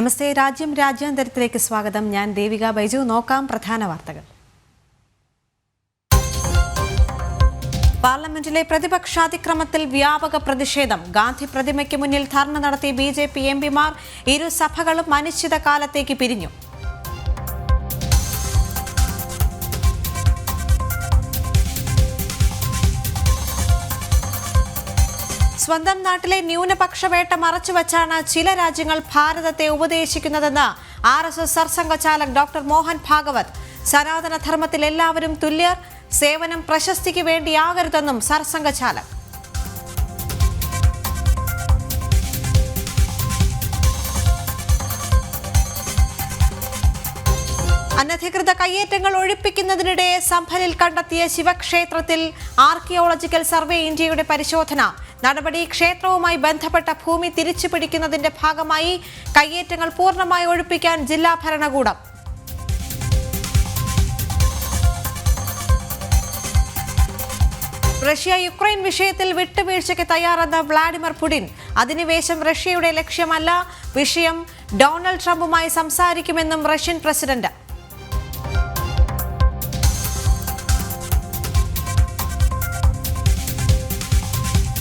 നമസ്തേ. രാജ്യാന്തരത്തിലേക്ക് സ്വാഗതം. ഞാൻ ദേവിക ബൈജു. നോക്കാം പ്രധാന വാർത്തകൾ. പാർലമെന്റിലെ പ്രതിപക്ഷാതിക്രമത്തിൽ വ്യാപക പ്രതിഷേധം. ഗാന്ധി പ്രതിമയ്ക്ക് മുന്നിൽ ധർണ നടത്തി BJP MPമാർ. ഇരു സഭകളും അനിശ്ചിതകാലത്തേക്ക് പിരിഞ്ഞു. സ്വന്തം നാട്ടിലെ ന്യൂനപക്ഷവേട്ട മറച്ചുവച്ചാണ് ചില രാജ്യങ്ങൾ ഭാരതത്തെ ഉപദേശിക്കുന്നതെന്ന് RSS സർസംഘചാലക് ഡോക്ടർ മോഹൻ ഭാഗവത്. സനാതന ധർമ്മത്തിൽ എല്ലാവരും തുല്യർ, സേവനം പ്രശസ്തിക്ക് വേണ്ടിയാകരുതെന്നും സർസംഘചാലക്. അനധികൃത കയ്യേറ്റങ്ങൾ ഒഴിപ്പിക്കുന്നതിനിടെ സംഭലിൽ കണ്ടെത്തിയ ശിവക്ഷേത്രത്തിൽ ആർക്കിയോളജിക്കൽ സർവേ ഇന്ത്യയുടെ പരിശോധന. നടപടി ക്ഷേത്രവുമായി ബന്ധപ്പെട്ട ഭൂമി തിരിച്ചുപിടിക്കുന്നതിന്റെ ഭാഗമായി കയ്യേറ്റങ്ങൾ പൂർണ്ണമായി ഒഴിപ്പിക്കാൻ ജില്ലാ ഭരണകൂടം. റഷ്യ യുക്രൈൻ വിഷയത്തിൽ വിട്ടുവീഴ്ചയ്ക്ക് തയ്യാറെന്ന വ്ളാഡിമിർ പുടിൻ. അധിനിവേശം റഷ്യയുടെ ലക്ഷ്യമല്ല, വിഷയം ഡൊണാൾഡ് ട്രംപുമായി സംസാരിക്കുമെന്നും റഷ്യൻ പ്രസിഡന്റ്.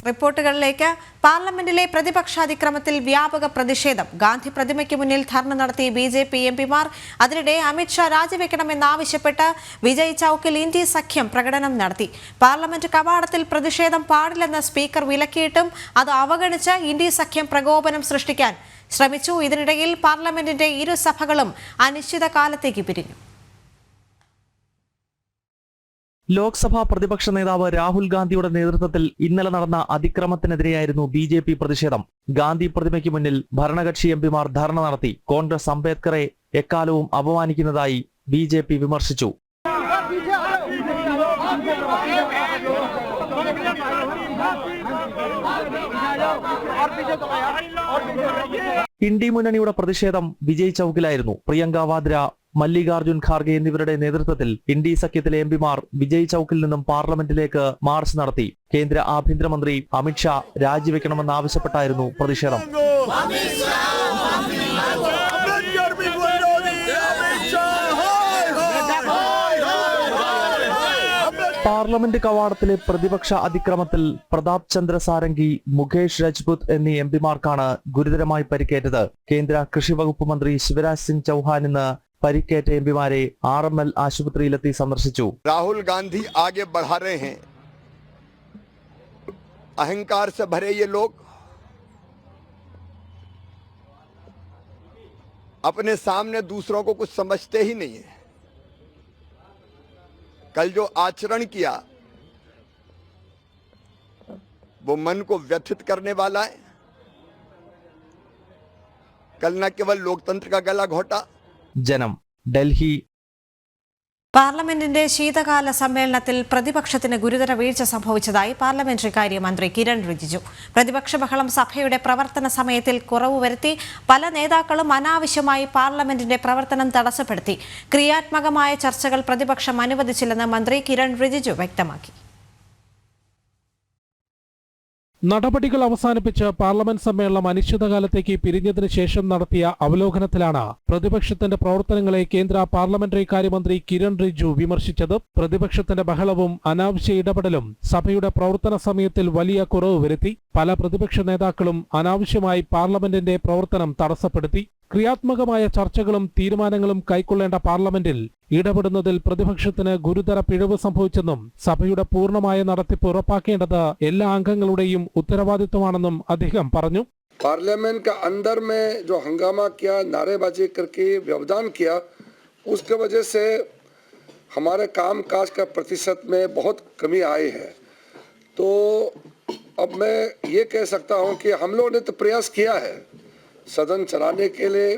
റിപ്പോർട്ടുകളിലേക്ക്. പാർലമെന്റിലെ പ്രതിപക്ഷാതിക്രമത്തിൽ വ്യാപക പ്രതിഷേധം. ഗാന്ധി പ്രതിമയ്ക്ക് മുന്നിൽ ധർണ നടത്തി BJP MPമാർ. അതിനിടെ അമിത്ഷാ രാജിവെക്കണമെന്നാവശ്യപ്പെട്ട് വിജയ് ചൌക്കിൽ ഇന്ത്യ സഖ്യം പ്രകടനം നടത്തി. പാർലമെന്റ് കവാടത്തിൽ പ്രതിഷേധം പാടില്ലെന്ന് സ്പീക്കർ വിലക്കിയിട്ടും അത് അവഗണിച്ച് ഇന്ത്യ സഖ്യം പ്രകോപനം സൃഷ്ടിക്കാൻ ശ്രമിച്ചു. ഇതിനിടയിൽ പാർലമെന്റിന്റെ ഇരു സഭകളും അനിശ്ചിതകാലത്തേക്ക് പിരിഞ്ഞു. ലോക്സഭാ പ്രതിപക്ഷ നേതാവ് രാഹുൽ ഗാന്ധിയുടെ നേതൃത്വത്തിൽ ഇന്നലെ നടന്ന അതിക്രമത്തിനെതിരെയായിരുന്നു BJP പ്രതിഷേധം. ഗാന്ധി പ്രതിമയ്ക്ക് മുന്നിൽ ഭരണകക്ഷി MPമാർ ധർണ നടത്തി. കോൺഗ്രസ് അംബേദ്കറെ എക്കാലവും അപമാനിക്കുന്നതായി BJP വിമർശിച്ചു. ഇന്ത്യ മുന്നണിയുടെ പ്രതിഷേധം വിജയ് ചൌക്കിലായിരുന്നു. പ്രിയങ്ക വാദ്ര, മല്ലികാർജുൻ ഖാർഗെ എന്നിവരുടെ നേതൃത്വത്തിൽ ഇന്ത്യ സഖ്യത്തിലെ MPമാർ വിജയ് ചൌക്കിൽ നിന്നും പാർലമെന്റിലേക്ക് മാർച്ച് നടത്തി. കേന്ദ്ര ആഭ്യന്തരമന്ത്രി അമിത്ഷാ രാജിവെക്കണമെന്നാവശ്യപ്പെട്ടായിരുന്നു പ്രതിഷേധം. പാർലമെന്റ് കവാടത്തിലെ പ്രതിപക്ഷ അതിക്രമത്തിൽ പ്രതാപ് ചന്ദ്ര സാരംഗി, മുകേഷ് രജ്പുത് എന്നീ MPമാർക്കാണ് ഗുരുതരമായി പരിക്കേറ്റത്. കേന്ദ്ര കൃഷി വകുപ്പ് മന്ത്രി ശിവരാജ് സിംഗ് ചൌഹാൻ ഇന്ന് പരിക്കേറ്റ MPമാരെ RML ആശുപത്രിയിലെത്തി സന്ദർശിച്ചു. राहुल गांधी आगे बढ़ा रहे हैं, अहंकार से भरे ये लोग अपने सामने दूसरों को कुछ समझते ही नहीं है. कल जो आचरण किया वो मन को व्यथित करने वाला है. कल न केवल लोकतंत्र का गला घोटा. ജനം, ഡൽഹി. പാർലമെന്റിന്റെ ശീതകാല സമ്മേളനത്തിൽ പ്രതിപക്ഷത്തിന് ഗുരുതര വീഴ്ച സംഭവിച്ചതായി പാർലമെന്ററി കാര്യ മന്ത്രി കിരൺ റിജിജു. പ്രതിപക്ഷ ബഹളം സഭയുടെ പ്രവർത്തന സമയത്തിൽ കുറവ് വരുത്തി. പല നേതാക്കളും അനാവശ്യമായി പാർലമെന്റിന്റെ പ്രവർത്തനം തടസ്സപ്പെടുത്തി. ക്രിയാത്മകമായ ചർച്ചകൾ പ്രതിപക്ഷം അനുവദിച്ചില്ലെന്ന് മന്ത്രി കിരൺ റിജിജു വ്യക്തമാക്കി. നടപടികൾ അവസാനിപ്പിച്ച് പാർലമെന്റ് സമ്മേളനം അനിശ്ചിതകാലത്തേക്ക് പിരിഞ്ഞതിനു ശേഷം നടത്തിയ അവലോകനത്തിലാണ് പ്രതിപക്ഷത്തിന്റെ പ്രവർത്തനങ്ങളെ കേന്ദ്ര പാർലമെന്ററി കാര്യമന്ത്രി കിരൺ റിജിജു വിമർശിച്ചത്. പ്രതിപക്ഷത്തിന്റെ ബഹളവും അനാവശ്യ ഇടപെടലും സഭയുടെ പ്രവർത്തന സമയത്തിൽ വലിയ കുറവ് വരുത്തി. പല പ്രതിപക്ഷ നേതാക്കളും അനാവശ്യമായി പാർലമെന്റിന്റെ പ്രവർത്തനം തടസ്സപ്പെടുത്തി. ക്രിയാത്മകമായ ചർച്ചകളും തീരുമാനങ്ങളും കൈക്കൊള്ളേണ്ട പാർലമെന്റിൽ ഇടപെടുന്നതിൽ പ്രതിപക്ഷത്തിന് ഗുരുതര പിഴവ് സംഭവിച്ചെന്നും സഭയുടെ പൂർണ്ണമായ നടത്തിപ്പ് ഉറപ്പാക്കേണ്ടത് എല്ലാ അംഗങ്ങളുടെയും ഉത്തരവാദിത്വമാണെന്നും അദ്ദേഹം പറഞ്ഞു. पार्लियामेंट का अंदर में जो हंगामा किया, नारेबाजी करके व्यवधान किया, उसके वजह से हमारे काम काज का प्रतिशत में बहुत कमी आई है. तो अब मैं ये कह सकता हूँ कि हम लोगों ने तो प्रयास किया है सदन चलाने के लिए.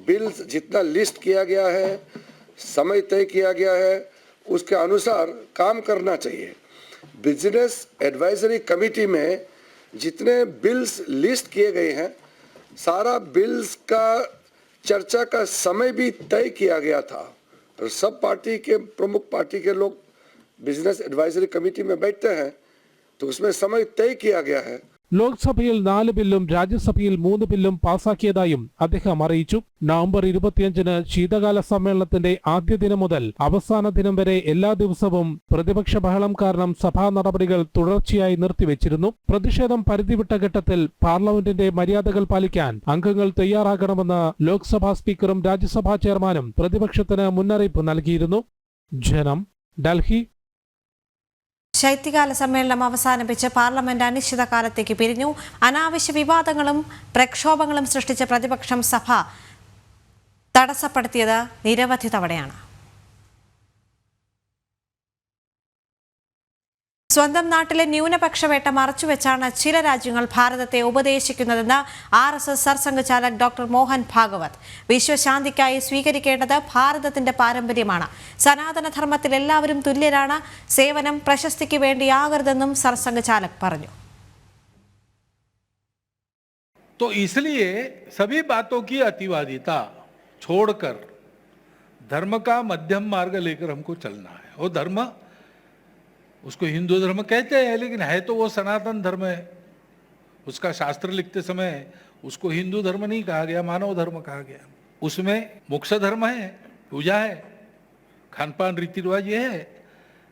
बिल जितना लिस्ट किया गया है, समय तय किया गया है, उसके अनुसार काम करना चाहिए. बिजनेस एडवाइजरी कमेटी में जितने बिल्स लिस्ट किए गए हैं, सारा बिल्स का चर्चा का समय भी तय किया गया था. और सब पार्टी के प्रमुख पार्टी के लोग बिजनेस एडवाइजरी कमेटी में बैठते हैं, तो उसमें समय तय किया गया है. ലോക്സഭയിൽ 4 ബില്ലും രാജ്യസഭയിൽ 3 ബില്ലും പാസാക്കിയതായും അദ്ദേഹം അറിയിച്ചു. നവംബർ 25-ന് ശീതകാല സമ്മേളനത്തിന്റെ ആദ്യ ദിനം മുതൽ അവസാന ദിനം വരെ എല്ലാ ദിവസവും പ്രതിപക്ഷ ബഹളം കാരണം സഭാ നടപടികൾ തുടർച്ചയായി നിർത്തിവെച്ചിരുന്നു. പ്രതിഷേധം പരിധിവിട്ട ഘട്ടത്തിൽ പാർലമെന്റിന്റെ മര്യാദകൾ പാലിക്കാൻ അംഗങ്ങൾ തയ്യാറാകണമെന്ന് ലോക്സഭാ സ്പീക്കറും രാജ്യസഭാ ചെയർമാനും പ്രതിപക്ഷത്തിന് മുന്നറിയിപ്പ് നൽകിയിരുന്നു. ജനം, ഡൽഹി. ശൈത്യകാല സമ്മേളനം അവസാനിപ്പിച്ച് പാർലമെന്റ് അനിശ്ചിതകാലത്തേക്ക് പിരിഞ്ഞു. അനാവശ്യ വിവാദങ്ങളും പ്രക്ഷോഭങ്ങളും സൃഷ്ടിച്ച പ്രതിപക്ഷം സഭ തടസ്സപ്പെടുത്തിയത് നിരവധി തവണയാണ്. സ്വന്തം നാട്ടിലെ ന്യൂനപക്ഷവേട്ട മറച്ചുവെച്ചാണ് ചില രാജ്യങ്ങൾ ഭാരതത്തെ ഉപദേശിക്കുന്നതെന്ന് RSS സർസംഘചാലക് ഡോക്ടർ മോഹൻ ഭാഗവത്. വിശ്വശാന്തിക്കായി സ്വീകരിക്കേണ്ടത് ഭാരതത്തിന്റെ പാരമ്പര്യമാണ്. സനാതനധർമ്മത്തിൽ എല്ലാവരും തുല്യരാണ്. സേവനം പ്രശസ്തിക്ക് വേണ്ടിയാകരുതെന്നും സർസംഘചാലക് പറഞ്ഞു. तो इसलिए सभी बातों की अतिवादिता छोड़कर धर्म का मध्यम मार्ग लेकर हमको चलना है. वो धर्म, उसको हिंदू धर्म कहते हैं, लेकिन है तो वो सनातन धर्म है. उसका शास्त्र लिखते समय उसको हिंदू धर्म नहीं कहा गया, मानव धर्म कहा गया. उसमें मुख्य धर्म है, पूजा है, खान पान रीति रिवाज ये है,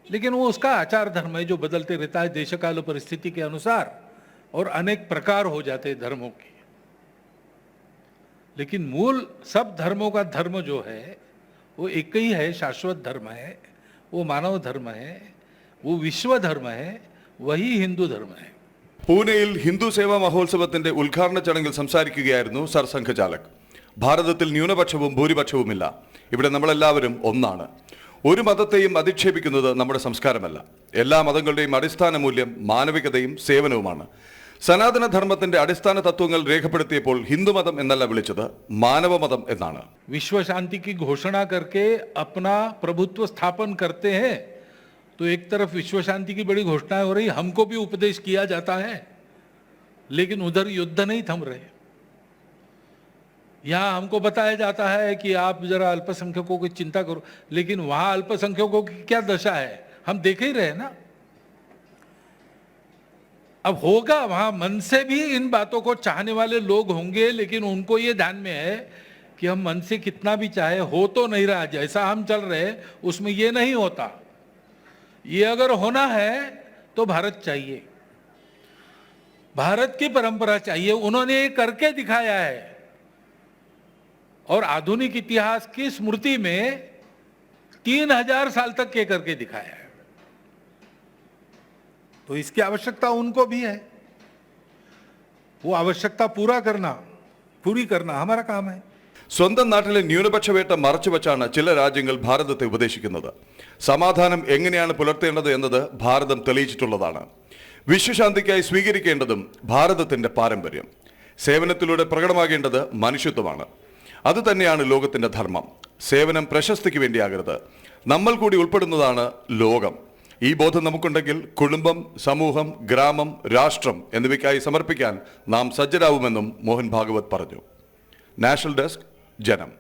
लेकिन वो उसका आचार धर्म है जो बदलते रहता है देश काल परिस्थिति के अनुसार, और अनेक प्रकार हो जाते हैं धर्मों के. लेकिन मूल सब धर्मों का धर्म जो है वो एक ही है, शाश्वत धर्म है, वो मानव धर्म है, वो विश्व धर्म है, वही हिंदू धर्म है. പൂനെയിൽ ഹിന്ദു സേവാ മഹോത്സവത്തിന്റെ ഉദ്ഘാടന ചടങ്ങിൽ സംസാരിക്കുകയായിരുന്നു സർസംഘചാലക്. ഭാരതത്തിൽ ന്യൂനപക്ഷവും ഭൂരിപക്ഷവുമില്ല. ഇവിടെ നമ്മളെല്ലാവരും ഒന്നാണ്. ഒരു മതത്തെയും അധിക്ഷേപിക്കുന്നത് നമ്മുടെ സംസ്കാരമല്ല. എല്ലാ മതങ്ങളുടെയും അടിസ്ഥാന മൂല്യം മാനവികതയും സേവനവുമാണ്. സനാതനധർമ്മത്തിന്റെ അടിസ്ഥാന തത്വങ്ങൾ രേഖപ്പെടുത്തിയപ്പോൾ ഹിന്ദുമതം എന്നല്ല വിളിച്ചത്, മാനവമതം എന്നാണ്. विश्व शांति की घोषणा करके अपना प्रभुत्व स्थापन करते हैं तो एक तरफ विश्व शांति की बड़ी घोषणाएं हो रही, हमको भी उपदेश किया जाता है, लेकिन उधर युद्ध नहीं थम रहे. यहाँ हमको बताया जाता है कि आप जरा अल्पसंख्यकों की चिंता करो, लेकिन वहां अल्पसंख्यकों की क्या दशा है हम देख ही रहे ना. अब होगा, वहां मन से भी इन बातों को चाहने वाले लोग होंगे, लेकिन उनको ये ध्यान में है कि हम मन से कितना भी चाहे हो तो नहीं रहा. जैसा हम चल रहे उसमें ये नहीं होता. ये अगर होना है तो भारत चाहिए, भारत की परंपरा चाहिए. उन्होंने ये करके दिखाया है, और आधुनिक इतिहास की स्मृति में 3000 साल तक ये करके दिखाया है. तो इसकी आवश्यकता उनको भी है. वो आवश्यकता पूरी करना हमारा काम है. സ്വന്തം നാട്ടിലെ ന്യൂനപക്ഷവേട്ട മറച്ചുവെച്ചാണ് ചില രാജ്യങ്ങൾ ഭാരതത്തെ ഉപദേശിക്കുന്നത്. സമാധാനം എങ്ങനെയാണ് പുലർത്തേണ്ടത് എന്നത് ഭാരതം തെളിയിച്ചിട്ടുള്ളതാണ്. വിശ്വശാന്തിക്കായി സ്വീകരിക്കേണ്ടതും ഭാരതത്തിന്റെ പാരമ്പര്യം. സേവനത്തിലൂടെ പ്രകടമാകേണ്ടത് മനുഷ്യത്വമാണ്. അതുതന്നെയാണ് ലോകത്തിന്റെ ധർമ്മം. സേവനം പ്രശസ്തിക്ക് വേണ്ടിയാകരുത്, നമ്മൾ കൂടി ഉൾപ്പെടുന്നതാണ് ലോകം. ഈ ബോധം നമുക്കുണ്ടെങ്കിൽ കുടുംബം, സമൂഹം, ഗ്രാമം, രാഷ്ട്രം എന്നിവയ്ക്കായി സമർപ്പിക്കാൻ നാം സജ്ജരാവുമെന്നും മോഹൻ ഭാഗവത് പറഞ്ഞു. നാഷണൽ ഡെസ്ക്, ജനം.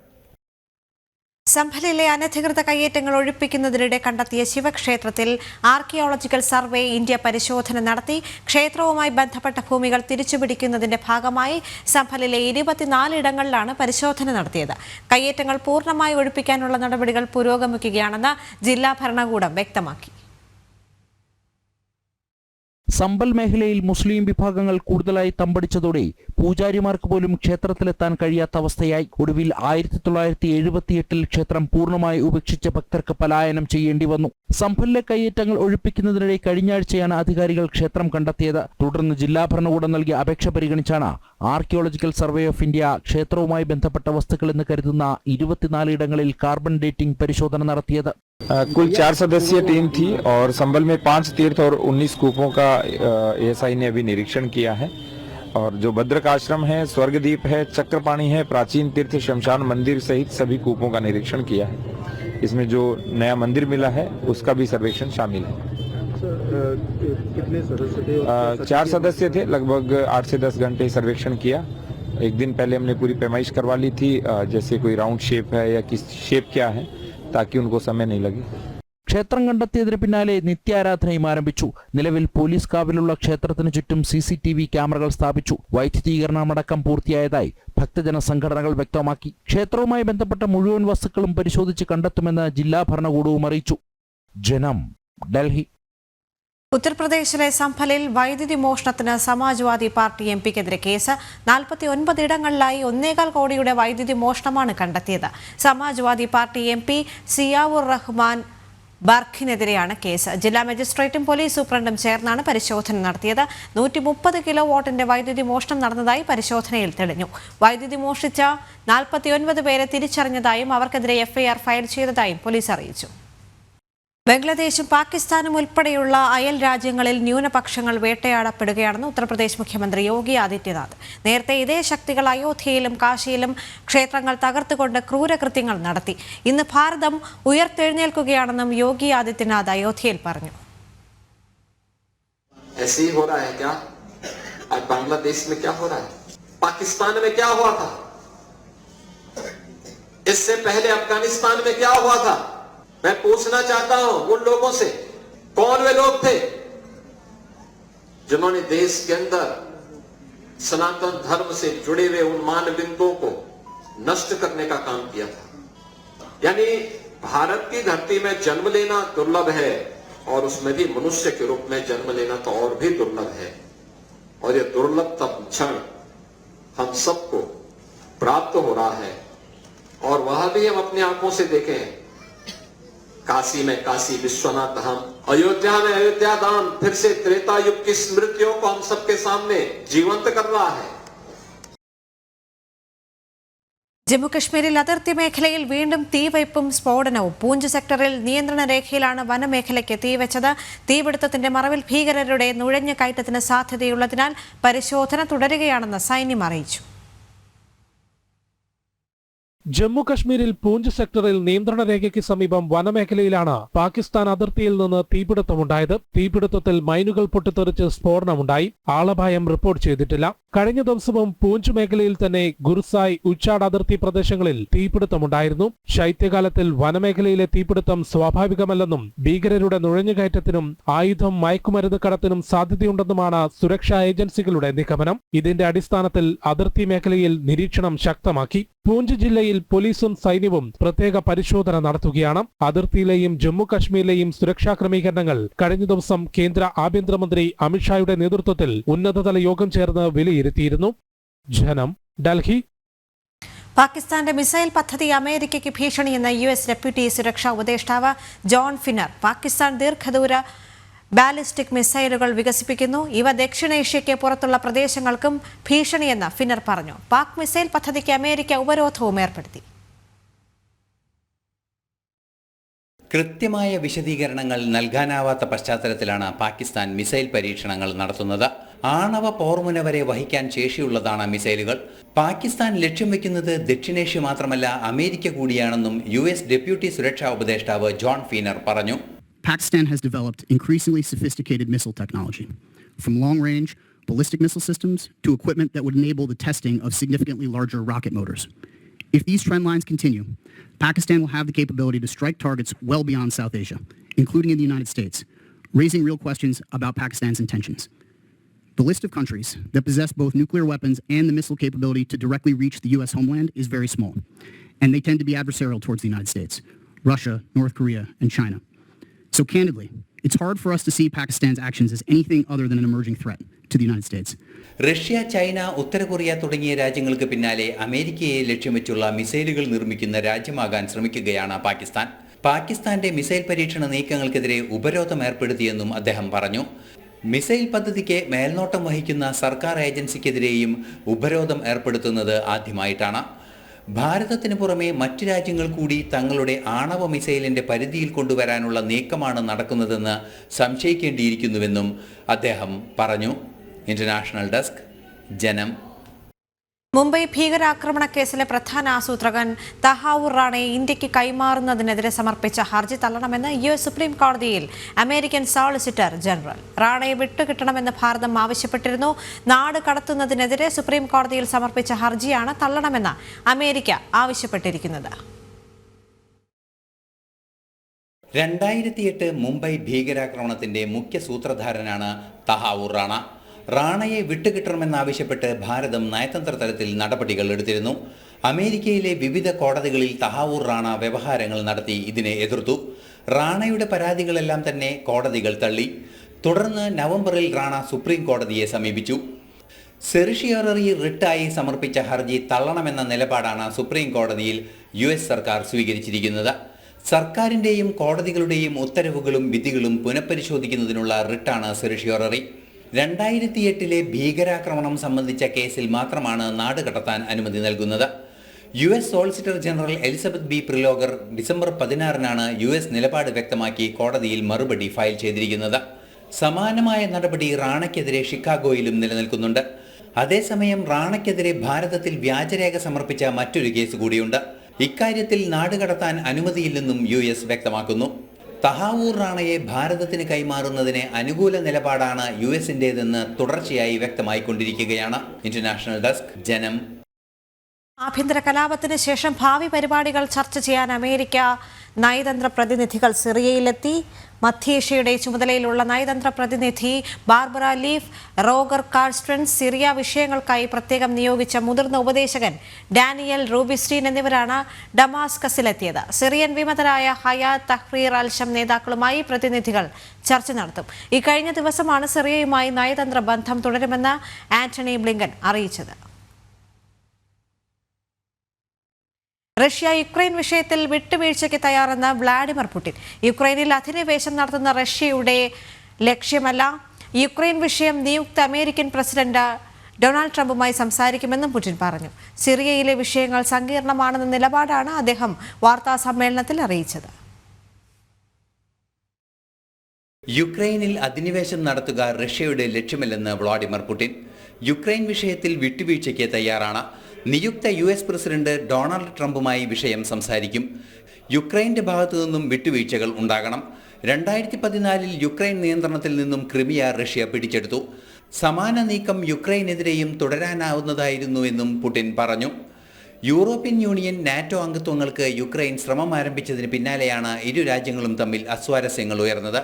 സംഭലിലെ അനധികൃത കയ്യേറ്റങ്ങൾ ഒഴിപ്പിക്കുന്നതിനിടെ കണ്ടെത്തിയ ശിവക്ഷേത്രത്തിൽ ആർക്കിയോളജിക്കൽ സർവേ ഇന്ത്യ പരിശോധന നടത്തി. ക്ഷേത്രവുമായി ബന്ധപ്പെട്ട ഭൂമികൾ തിരിച്ചുപിടിക്കുന്നതിന്റെ ഭാഗമായി സംഭലിലെ 24 ഇടങ്ങളിലാണ് പരിശോധന നടത്തിയത്. കയ്യേറ്റങ്ങൾ പൂർണ്ണമായി ഒഴിപ്പിക്കാനുള്ള നടപടികൾ പുരോഗമിക്കുകയാണെന്ന് ജില്ലാ ഭരണകൂടം വ്യക്തമാക്കി. സമ്പൽ മേഖലയിൽ മുസ്ലിം വിഭാഗങ്ങൾ കൂടുതലായി തമ്പടിച്ചതോടെ പൂജാരിമാർക്ക് പോലും ക്ഷേത്രത്തിലെത്താൻ കഴിയാത്ത അവസ്ഥയായി. ഒടുവിൽ 1978-ൽ ക്ഷേത്രം പൂർണ്ണമായി ഉപേക്ഷിച്ച ഭക്തർക്ക് പലായനം ചെയ്യേണ്ടി വന്നു. സംഭലിലെ കയ്യേറ്റങ്ങൾ ഒഴിപ്പിക്കുന്നതിനിടെ കഴിഞ്ഞയാഴ്ചയാണ് അധികാരികൾ ക്ഷേത്രം കണ്ടെത്തിയത്. തുടർന്ന് ജില്ലാ ഭരണകൂടം നൽകിയ അപേക്ഷ പരിഗണിച്ചാണ് ആർക്കിയോളജിക്കൽ സർവേ ഓഫ് ഇന്ത്യ ക്ഷേത്രവുമായി ബന്ധപ്പെട്ട വസ്തുക്കളെന്ന് കരുതുന്ന 24 ഇടങ്ങളിൽ കാർബൺ ഡേറ്റിംഗ് പരിശോധന നടത്തിയത്. कुल 4 सदस्यीय टीम थी और संभल में 5 तीर्थ और 19 कूपों का एएसआई ने अभी निरीक्षण किया है. और जो भद्रक आश्रम है, स्वर्गदीप है, चक्रपाणी है, प्राचीन तीर्थ, शमशान मंदिर सहित सभी कूपों का निरीक्षण किया है. इसमें जो नया मंदिर मिला है उसका भी सर्वेक्षण शामिल है. कितने सदस्य थे? 4 सदस्य थे. लगभग 8 से 10 घंटे सर्वेक्षण किया. एक दिन पहले हमने पूरी पैमाइश करवा ली थी, जैसे कोई राउंड शेप है या किस शेप क्या है, ताकि उनको समय नहीं लगे. ക്ഷേത്രം കണ്ടെത്തിയതിന് പിന്നാലെ നിത്യാരാധനയും ആരംഭിച്ചു. നിലവിൽ പോലീസ് കാവലുള്ള ക്ഷേത്രത്തിന് ചുറ്റും CCTV ക്യാമറകൾ സ്ഥാപിച്ചു. വൈദ്യുതീകരണമടക്കം പൂർത്തിയായതായി ഭക്തജന സംഘടനകൾ വ്യക്തമാക്കി. ക്ഷേത്രവുമായി ബന്ധപ്പെട്ട മുഴുവൻ വസ്തുക്കളും പരിശോധിച്ച് കണ്ടെത്തുമെന്ന് ജില്ലാ ഭരണകൂടവും അറിയിച്ചു. ജനം, ഡൽഹി. ഉത്തർപ്രദേശിലെ സംഭലിൽ വൈദ്യുതി മോഷണത്തിന് സമാജ്വാദി പാർട്ടി MP-ക്കെതിരെ കേസ്. 49 ഇടങ്ങളിലായി 1.25 കോടിയുടെ വൈദ്യുതി മോഷണമാണ് കണ്ടെത്തിയത്. Samajwadi party MP Ziaur Rahman ബർഖിനെതിരെയാണ് case. ജില്ലാ മജിസ്ട്രേറ്റും പോലീസ് സൂപ്രണ്ടും ചേർന്നാണ് പരിശോധന നടത്തിയത്. 130 കിലോവാട്ടിന്റെ വൈദ്യുതി മോഷണം നടന്നതായി പരിശോധനയിൽ തെളിഞ്ഞു. വൈദ്യുതി മോഷ്ടിച്ച 49 പേരെ തിരിച്ചറിഞ്ഞതായും അവർക്കെതിരെ FIR ഫയൽ ചെയ്തതായും പോലീസ് അറിയിച്ചു. ബംഗ്ലാദേശും പാകിസ്ഥാനും ഉൾപ്പെടെയുള്ള അയൽ രാജ്യങ്ങളിൽ ന്യൂനപക്ഷങ്ങൾ വേട്ടയാടപ്പെടുകയാണെന്ന് ഉത്തർപ്രദേശ് മുഖ്യമന്ത്രി യോഗി ആദിത്യനാഥ്. നേരത്തെ ഇതേ ശക്തികൾ അയോധ്യയിലും കാശിയിലും ക്ഷേത്രങ്ങൾ തകർത്തുകൊണ്ട് ക്രൂരകൃത്യങ്ങൾ നടത്തി. ഇന്ന് ഭാരതം ഉയർത്തെഴുന്നേൽക്കുകയാണെന്നും യോഗി ആദിത്യനാഥ് അയോധ്യയിൽ പറഞ്ഞു. मैं पूछना चाहता हूं उन लोगों से, कौन वे लोग थे जिन्होंने देश के अंदर सनातन धर्म से जुड़े हुए उन मानबिंदुओं को नष्ट करने का काम किया था। यानी भारत की धरती में जन्म लेना दुर्लभ है और उसमें भी मनुष्य के रूप में जन्म लेना तो और भी दुर्लभ है। और ये दुर्लभ तब क्षण हम सबको प्राप्त हो रहा है और वह भी हम अपनी आंखों से देखें। काशी में काशी विश्वनाथ धाम, अयोध्या में अयोध्या धाम फिर से त्रेता युग की स्मृतियों को हम सबके सामने जीवंत कर रहा है. ജമ്മുകശ്മീരിൽ അതിർത്തി മേഖലയിൽ വീണ്ടും തീവയ്പും സ്ഫോടനവും. പൂഞ്ച് സെക്ടറിൽ നിയന്ത്രണ രേഖയിലാണ് വനമേഖലയ്ക്ക് തീവെച്ചത്. തീപിടുത്തത്തിന്റെ മറവിൽ ഭീകരരുടെ നുഴഞ്ഞു കയറ്റത്തിന് സാധ്യതയുള്ളതിനാൽ പരിശോധന തുടരുകയാണെന്ന് സൈന്യം അറിയിച്ചു. ജമ്മു കശ്മീരിൽ പൂഞ്ച് സെക്ടറിൽ നിയന്ത്രണ രേഖയ്ക്ക് സമീപം വനമേഖലയിലാണ് പാകിസ്ഥാൻ അതിർത്തിയിൽ നിന്ന് തീപിടുത്തമുണ്ടായത്. തീപിടുത്തത്തിൽ മൈനുകൾ പൊട്ടിത്തെറിച്ച് സ്ഫോടനമുണ്ടായി. ആളപായം റിപ്പോർട്ട് ചെയ്തിട്ടില്ല. കഴിഞ്ഞ ദിവസവും പൂഞ്ച് മേഖലയിൽ തന്നെ ഗുർസായ്, ഉച്ചാഡ് അതിർത്തി പ്രദേശങ്ങളിൽ തീപിടുത്തമുണ്ടായിരുന്നു. ശൈത്യകാലത്തിൽ വനമേഖലയിലെ തീപിടുത്തം സ്വാഭാവികമല്ലെന്നും ഭീകരരുടെ നുഴഞ്ഞുകയറ്റത്തിനും ആയുധം, മയക്കുമരുന്ന് കടത്തിനും സാധ്യതയുണ്ടെന്നുമാണ് സുരക്ഷാ ഏജൻസികളുടെ നിഗമനം. ഇതിന്റെ അടിസ്ഥാനത്തിൽ അതിർത്തി മേഖലയിൽ നിരീക്ഷണം ശക്തമാക്കി. പൂഞ്ച് ജില്ലയിൽ പോലീസും സൈന്യവും പ്രത്യേക പരിശോധന നടത്തുകയാണ്. അതിർത്തിയിലെയും ജമ്മു കശ്മീരിലെയും സുരക്ഷാ ക്രമീകരണങ്ങൾ കഴിഞ്ഞ ദിവസം കേന്ദ്ര ആഭ്യന്തരമന്ത്രി അമിത്ഷായുടെ നേതൃത്വത്തിൽ ഉന്നതതല യോഗം ചേർന്ന് വിലയിരുത്തിയിരുന്നു. ജനം, ഡൽഹി. പാകിസ്ഥാന്റെ മിസൈൽ പദ്ധതി അമേരിക്കയ്ക്ക് ഭീഷണിയെന്ന് US ഡെപ്യൂട്ടി സുരക്ഷാ ഉപദേഷ്ടാവ് ജോൺ ഫിന്നർ. പാകിസ്ഥാൻ ദീർഘദൂര ബാലിസ്റ്റിക് മിസൈലുകൾ വികസിപ്പിക്കുന്നു. ഇവ ദക്ഷിണേഷ്യയ്ക്ക് പുറത്തുള്ള പ്രദേശങ്ങൾക്കും ഭീഷണിയെന്ന് ഫിന്നർ പറഞ്ഞു. പാക് മിസൈൽ പദ്ധതിക്ക് അമേരിക്ക ഉപരോധവും ഏർപ്പെടുത്തി. കൃത്യമായ വിശദീകരണങ്ങൾ നൽകാനാവാത്ത പശ്ചാത്തലത്തിലാണ് പാകിസ്ഥാൻ മിസൈൽ പരീക്ഷണങ്ങൾ നടത്തുന്നത്. ആണവ പോർമുന വരെ വഹിക്കാൻ ശേഷിയുള്ളതാണ് മിസൈലുകൾ. പാകിസ്ഥാൻ ലക്ഷ്യം വെക്കുന്നത് ദക്ഷിണേഷ്യ മാത്രമല്ല അമേരിക്ക കൂടിയാണെന്നും US ഡെപ്യൂട്ടി സുരക്ഷാ ഉപദേഷ്ടാവ് ജോൺ ഫീനർ പറഞ്ഞു. Pakistan has developed increasingly sophisticated missile technology, from long-range ballistic missile systems to equipment that would enable the testing of significantly larger rocket motors. If these trend lines continue, Pakistan will have the capability to strike targets well beyond South Asia, including in the United States, raising real questions about Pakistan's intentions. The list of countries that possess both nuclear weapons and the missile capability to directly reach the US homeland is very small, and they tend to be adversarial towards the United States, Russia, North Korea, and China. So candidly, it's hard for us to see Pakistan's actions as anything other than an emerging threat to the United States. Russia, China, ഉത്തര Korea തുടങ്ങിയ രാജ്യങ്ങൾക്ക് പിന്നാലെ അമേരിക്കയെ ലക്ഷ്യം വെച്ചുള്ള മിസൈലുകൾ നിർമ്മിക്കുന്ന രാജ്യമാകാൻ ശ്രമിക്കുകയാണ് പാകിസ്ഥാൻ. പാകിസ്ഥാന്റെ മിസൈൽ പരീക്ഷണ നീക്കങ്ങൾക്കെതിരെ ഉപരോധം ഏർപ്പെടുത്തിയെന്നും അദ്ദേഹം പറഞ്ഞു. മിസൈൽ പദ്ധതിക്ക് മേൽനോട്ടം വഹിക്കുന്ന സർക്കാർ ഏജൻസിക്കെതിരെയും ഉപരോധം ഏർപ്പെടുത്തുന്നത് ആദ്യമായിട്ടാണ്. ഭാരതത്തിന് പുറമെ മറ്റു രാജ്യങ്ങൾ കൂടി തങ്ങളുടെ ആണവ മിസൈലിന്റെ പരിധിയിൽ കൊണ്ടുവരാനുള്ള നീക്കമാണ് നടക്കുന്നതെന്ന് സംശയിക്കേണ്ടിയിരിക്കുന്നുവെന്നും അദ്ദേഹം പറഞ്ഞു. ഇന്റർനാഷണൽ ഡെസ്ക്, ജനം. മുംബൈ ഭീകരാക്രമണ കേസിലെ പ്രധാന ആസൂത്രകൻ തഹാവൂർ റാണയെ ഇന്ത്യക്ക് കൈമാറുന്നതിനെതിരെ സമർപ്പിച്ച ഹർജി തള്ളണമെന്ന് US സുപ്രീം കോടതിയിൽ അമേരിക്കൻ സോളിസിറ്റർ ജനറൽ. റാണയെ വിട്ടുകിട്ടണമെന്ന് ഭാരതം ആവശ്യപ്പെട്ടിരുന്നു. നാട് കടത്തുന്നതിനെതിരെ സുപ്രീം കോടതിയിൽ സമർപ്പിച്ച ഹർജിയാണ് തള്ളണമെന്ന് അമേരിക്ക ആവശ്യപ്പെട്ടിരിക്കുന്നത്. 2008 മുംബൈ ഭീകരാക്രമണത്തിന്റെ മുഖ്യ സൂത്രധാരനാണ് തഹാവൂർ റാണ. റാണയെ വിട്ടുകിട്ടണമെന്നാവശ്യപ്പെട്ട് ഭാരതം നയതന്ത്ര തലത്തിൽ നടപടികൾ എടുത്തിരുന്നു. അമേരിക്കയിലെ വിവിധ കോടതികളിൽ തഹാവൂർ റാണ വ്യവഹാരങ്ങൾ നടത്തി ഇതിനെ എതിർത്തു. റാണയുടെ പരാതികളെല്ലാം തന്നെ കോടതികൾ തള്ളി. തുടർന്ന് നവംബറിൽ റാണ സുപ്രീം കോടതിയെ സമീപിച്ചു. സെറിഷിയറി റിട്ടായി സമർപ്പിച്ച ഹർജി തള്ളണമെന്ന നിലപാടാണ് സുപ്രീം കോടതിയിൽ US സർക്കാർ സ്വീകരിച്ചിരിക്കുന്നത്. സർക്കാരിൻ്റെയും കോടതികളുടെയും ഉത്തരവുകളും വിധികളും പുനഃപരിശോധിക്കുന്നതിനുള്ള റിട്ടാണ് സെറിഷിയറി. 2008 ഭീകരാക്രമണം സംബന്ധിച്ച കേസിൽ മാത്രമാണ് നാട് കടത്താൻ അനുമതി നൽകുന്നത്. US solicitor general Elizabeth B Prelogar December 16 US നിലപാട് വ്യക്തമാക്കി കോടതിയിൽ മറുപടി ഫയൽ ചെയ്തിരിക്കുന്നത്. സമാനമായ നടപടി റാണയ്ക്കെതിരെ ഷിക്കാഗോയിലും നിലനിൽക്കുന്നുണ്ട്. അതേസമയം റാണയ്ക്കെതിരെ ഭാരതത്തിൽ വ്യാജരേഖ സമർപ്പിച്ച മറ്റൊരു കേസ് കൂടിയുണ്ട്. ഇക്കാര്യത്തിൽ നാടുകടത്താൻ അനുമതിയില്ലെന്നും US വ്യക്തമാക്കുന്നു. തഹാവൂർ റാണയെ ഭാരതത്തിന് കൈമാറുന്നതിന് അനുകൂല നിലപാടാണ് USന്റേതെന്ന് തുടർച്ചയായി വ്യക്തമായിക്കൊണ്ടിരിക്കുകയാണ്. ഇന്റർനാഷണൽ ഡെസ്ക്, ജനം. ആഭ്യന്തര കലാപത്തിന് ശേഷം ഭാവി പരിപാടികൾ ചർച്ച ചെയ്യാൻ അമേരിക്ക നയതന്ത്ര പ്രതിനിധികൾ സിറിയയിലെത്തി. മധ്യേഷ്യയുടെ ചുമതലയിലുള്ള നയതന്ത്ര പ്രതിനിധി Barbara leaf Roger Carsten, Syria വിഷയങ്ങൾക്കായി പ്രത്യേകം നിയോഗിച്ച മുതിർന്ന ഉപദേശകൻ ഡാനിയൽ റൂബിസ്റ്റീൻ എന്നിവരാണ് ഡമാസ്കസിലെത്തിയത്. സിറിയൻ വിമതരായ ഹയാത്ത് തഹ്രീർ അൽ-ഷം നേതാക്കളുമായി പ്രതിനിധികൾ ചർച്ച നടത്തും. ഇക്കഴിഞ്ഞ ദിവസമാണ് സിറിയയുമായി നയതന്ത്ര ബന്ധം തുടരുമെന്ന് ആന്റണി ബ്ലിങ്കൻ അറിയിച്ചത്. റഷ്യ യുക്രൈൻ വിഷയത്തിൽ വിട്ടുവീഴ്ചയ്ക്ക് തയ്യാറെന്ന് വ്ളാഡിമിർ പുടിൻ. യുക്രൈനിൽ അധിനിവേശം നടത്തുന്ന റഷ്യയുടെ ലക്ഷ്യമല്ല. യുക്രൈൻ വിഷയം നിയുക്ത അമേരിക്കൻ പ്രസിഡന്റ് ഡൊണാൾഡ് ട്രംപുമായി സംസാരിക്കുമെന്നും പുടിൻ പറഞ്ഞു. സിറിയയിലെ വിഷയങ്ങൾ സങ്കീർണമാണെന്ന നിലപാടാണ് അദ്ദേഹം വാർത്താ സമ്മേളനത്തിൽ അറിയിച്ചത്. യുക്രൈനിൽ അധിനിവേശം നടത്തുക റഷ്യയുടെ ലക്ഷ്യമല്ലെന്ന് വ്ളാഡിമിർ പുടിൻ. യുക്രൈൻ വിഷയത്തിൽ വിട്ടുവീഴ്ചയ്ക്ക് തയ്യാറാണ്. നിയുക്ത US പ്രസിഡന്റ് ഡൊണാൾഡ് ട്രംപുമായി വിഷയം സംസാരിക്കും. യുക്രൈന്റെ ഭാഗത്തു നിന്നും വിട്ടുവീഴ്ചകൾ ഉണ്ടാകണം. 2014 യുക്രൈൻ നിയന്ത്രണത്തിൽ നിന്നും ക്രിമിയ റഷ്യ പിടിച്ചെടുത്തു. സമാന നീക്കം യുക്രൈനെതിരെയും തുടരാനാവുന്നതായിരുന്നുവെന്നും പുടിൻ പറഞ്ഞു. യൂറോപ്യൻ യൂണിയൻ, നാറ്റോ അംഗത്വങ്ങൾക്ക് യുക്രൈൻ ശ്രമം ആരംഭിച്ചതിന് പിന്നാലെയാണ് ഇരു രാജ്യങ്ങളും തമ്മിൽ അസ്വാരസ്യങ്ങൾ ഉയർന്നത്.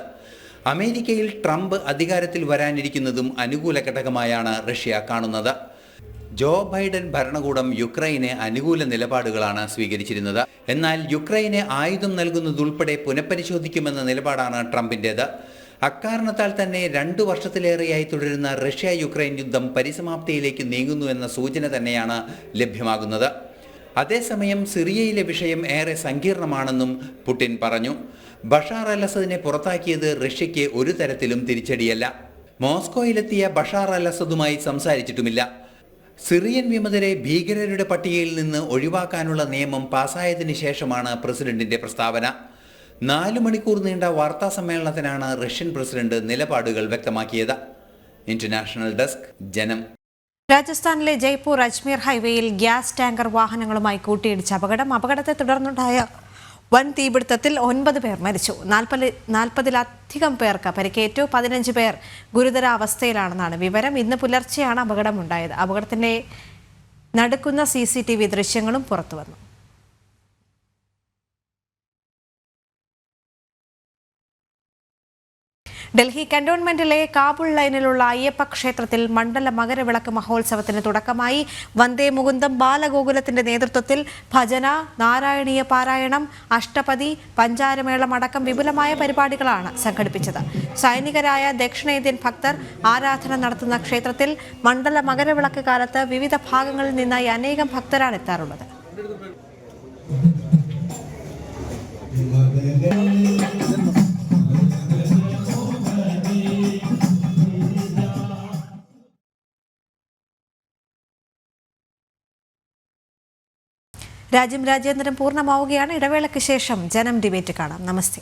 അമേരിക്കയിൽ ട്രംപ് അധികാരത്തിൽ വരാനിരിക്കുന്നതും അനുകൂല ഘടകമായാണ് റഷ്യ കാണുന്നത്. ജോ ബൈഡൻ ഭരണകൂടം യുക്രൈന് അനുകൂല നിലപാടുകളാണ് സ്വീകരിച്ചിരുന്നത്. എന്നാൽ യുക്രൈന് ആയുധം നൽകുന്നതുൾപ്പെടെ പുനഃപരിശോധിക്കുമെന്ന നിലപാടാണ് ട്രംപിൻ്റേത്. അക്കാരണത്താൽ തന്നെ 2 വർഷത്തിലേറെയായി തുടരുന്ന റഷ്യ യുക്രൈൻ യുദ്ധം പരിസമാപ്തിയിലേക്ക് നീങ്ങുന്നു എന്ന സൂചന തന്നെയാണ് ലഭ്യമാകുന്നത്. അതേസമയം സിറിയയിലെ വിഷയം ഏറെ സങ്കീർണമാണെന്നും പുടിൻ പറഞ്ഞു. ബഷാർ അൽ അസദിനെ പുറത്താക്കിയത് റഷ്യയ്ക്ക് ഒരു തരത്തിലും തിരിച്ചടിയല്ല. മോസ്കോയിലെത്തിയ ബഷാർ അൽ അസദുമായി സംസാരിച്ചിട്ടുമില്ല. സിറിയൻ വിമതരെ ഭീകരരുടെ പട്ടികയിൽ നിന്ന് ഒഴിവാക്കാനുള്ള നിയമം പാസായതിനു ശേഷമാണ് പ്രസിഡന്റിന്റെ പ്രസ്താവന. 4 മണിക്കൂർ നീണ്ട വാർത്താ സമ്മേളനത്തിനാണ് റഷ്യൻ പ്രസിഡന്റ് നിലപാടുകൾ വ്യക്തമാക്കിയത്. ഇന്റർനാഷണൽ ഡെസ്ക്, ജനം. രാജസ്ഥാനിലെ ജയ്പൂർ അജ്മീർ ഹൈവേയിൽ ഗ്യാസ് ടാങ്കർ വാഹനങ്ങളുമായി കൂട്ടിയിടിച്ച അപകടത്തെ തുടർന്നുണ്ടായ വൻ തീപിടുത്തത്തിൽ 9 പേർ മരിച്ചു. 40-ലധികം പേർക്ക് പരിക്കേറ്റു. 15 പേർ ഗുരുതരാവസ്ഥയിലാണെന്നാണ് വിവരം. ഇന്ന് പുലർച്ചെയാണ് അപകടമുണ്ടായത്. അപകടത്തിന്റെ നടുക്കുന്ന CCTV ദൃശ്യങ്ങളും പുറത്തുവന്നു. ഡൽഹി കന്റോൺമെന്റിലെ കാബുൾ ലൈനിലുള്ള അയ്യപ്പ ക്ഷേത്രത്തിൽ മണ്ഡല മകരവിളക്ക് മഹോത്സവത്തിന് തുടക്കമായി. വന്ദേ മുകുന്ദം ബാലഗോകുലത്തിന്റെ നേതൃത്വത്തിൽ ഭജന, നാരായണീയ പാരായണം, അഷ്ടപതി, പഞ്ചാരമേളം അടക്കം വിപുലമായ പരിപാടികളാണ് സംഘടിപ്പിച്ചത്. സൈനികരായ ദക്ഷിണേന്ത്യൻ ഭക്തർ ആരാധന നടത്തുന്ന ക്ഷേത്രത്തിൽ മണ്ഡല മകരവിളക്ക് കാലത്ത് വിവിധ ഭാഗങ്ങളിൽ നിന്നായി അനേകം ഭക്തരാണ് എത്താറുള്ളത്. രാജ്യം രാജ്യാന്തരം പൂർണ്ണമാവുകയാണ്. ഇടവേളയ്ക്ക് ശേഷം ജനം ഡിബേറ്റ് കാണാം. നമസ്തേ.